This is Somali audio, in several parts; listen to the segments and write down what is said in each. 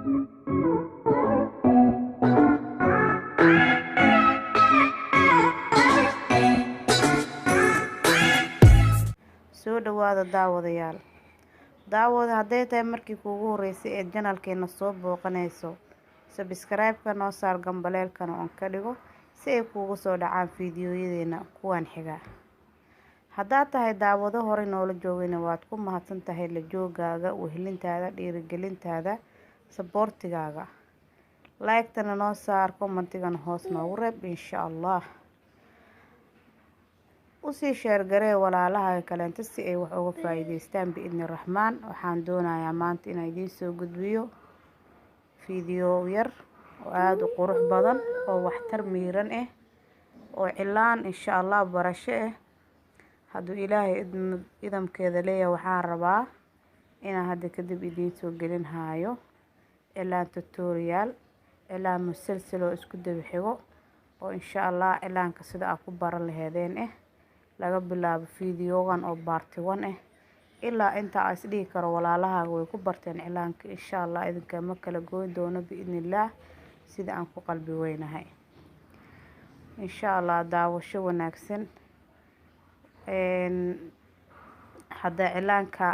soo dhawaada daawadayaal. daawada hadday tahay markii kuugu horeysay ee channelkeena soo booqanayso, subscribe-ka noo saar gambaleelkana on ka dhigo si ay kuugu soo dhacaan fiidiyoyadeena kuwan xiga. haddaad tahay daawado hore noola joogayna waad ku mahadsan tahay la joogaaga, wehelintaada, dhiirigelintaada, saboortigaaga. like-tana noo saar, commentigana hoos noogu reeb insha Allah. usii sheer garee walaalaha kaleenta si ay wax uga faa'iideystaan biidni raxmaan. waxaan doonayaa maanta inaan idiin soo gudbiyo fiidiyo yar oo aada u qurux badan oo waxtar miiran ah oo cilaan insha Allah barasho ah. hadduu ilaahay idamkeeda leeyahay waxaan rabaa inaan hadda kadib idiin soo gelin haayo cilaan tutorial, cilaan musalsal oo isku daba xigo oo insha Allah cilaanka sida aad ku baran laheedeen laga bilaabo fiidiyogan oo part 1 ilaa inta aan isdhihi karo walaalahaaga way ku barteen cilaanka insha Allah idinka ma kala goyn doono biidnillaah sida aan ku qalbi weynahay insha Allah. daawasho wanaagsan. hadda cilaanka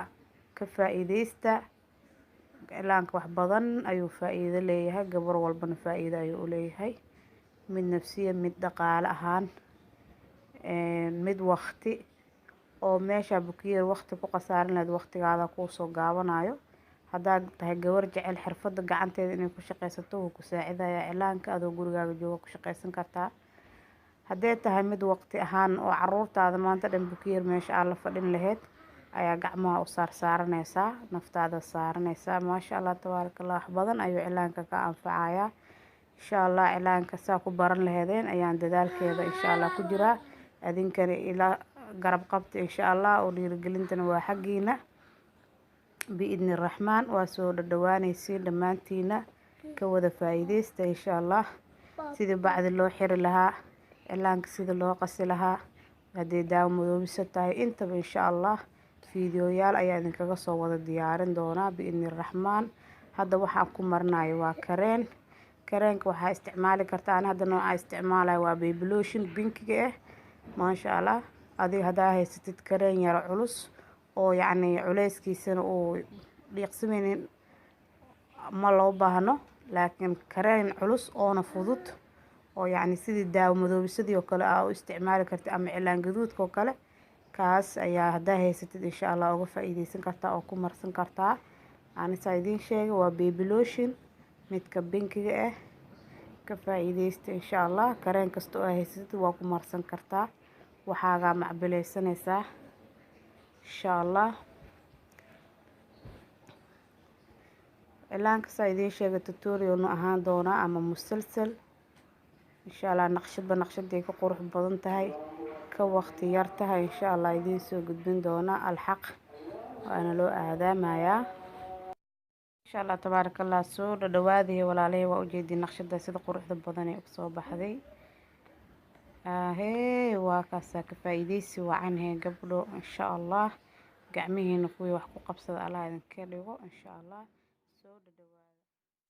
ka faa'iideysta. cilaanka wax badan ayuu faa'iido leeyahay, gabar walbana faa'iido ayuu u leeyahay, mid nafsiya, mid dhaqaale ahaan, mid waqti oo meesha bukiyeer waqti ku qasaarin lahayd waqtigaada kuu soo gaabanayo. haddaad tahay gabar jecel xirfadda gacanteeda inay ku shaqaysato wuu ku saacidayaa cilaanka, adoo gurigaaga jooga ku shaqaysan kartaa. hadday tahay mid waqti ahaan oo caruurtaada maanta dhan bukiyeer meesha aad la fadhin lahayd ayaa gacmaha u saaranaysaa, naftaada saaranaysaa. maasha Allah tabaarakallah, wax badan ayuu cilaanka ka anfacayaa insha Allah. cilaanka saa ku baran laheedeen ayaan dadaalkeeda insha Allah ku jiraa. adinkana ila garab qabta insha Allah oo dhiirigelintana waa xaggiina biidni raxmaan. waa soo dhawaanaysiin dhammaantiina, ka wada faa'iideysta insha Allah. sidii bacdi loo xiri lahaa, cilaanka sida loo qasi lahaa, hadday daawo madoobisa tahay intaba insha Allah fiidiyoyaal ayaa idinkaga soo wada diyaarin doonaa biidni raxmaan. hadda waxaan ku marnayo waa kareenka waxaa isticmaali kartaa. hadda nooca isticmaalayo waa baby lotion binkiga maasha Allah. adiga haddaa haysatid kareen yar culus oo yacni culeyskiisana uu dhiiqsamaynin ma loo baahno, laakiin kareen culus oona fudud oo yacni sidii daawo madoobisadii oo kale aa u isticmaali kartid ama cilaan gaduudka oo kale, kaas ayaa haddaa haysatid insha Allah uga faa'iideysan kartaa oo ku marsan kartaa. anisaa idiin sheegay waa baby lotion midka binkiga ka faa'iideysta insha Allah. kareen kasta oo haysatid waa ku marsan kartaa, waxaagaa macbileysanaysaa insha Allah. cilaanka saa idiin sheegay tutorial nu ahaan doonaa ama musalsal insha Allah. naqshadba naqshaday ka qurux badan tahay, ka waqti yar tahay insha Allah idiin soo gudbin doonaa alxaq waana loo aadaamayaa insha Allah tabaarakallah. soo dhawaadaya walaalahay, waa ujeedin naqshada sida quruxda badan ee soo baxday. waa kaasa ka faa'iideysi wacan gabdho insha Allah. gacmihiina kuwii wax ku qabsada Allah idinka dhigo insha Allah. soo dhawaada.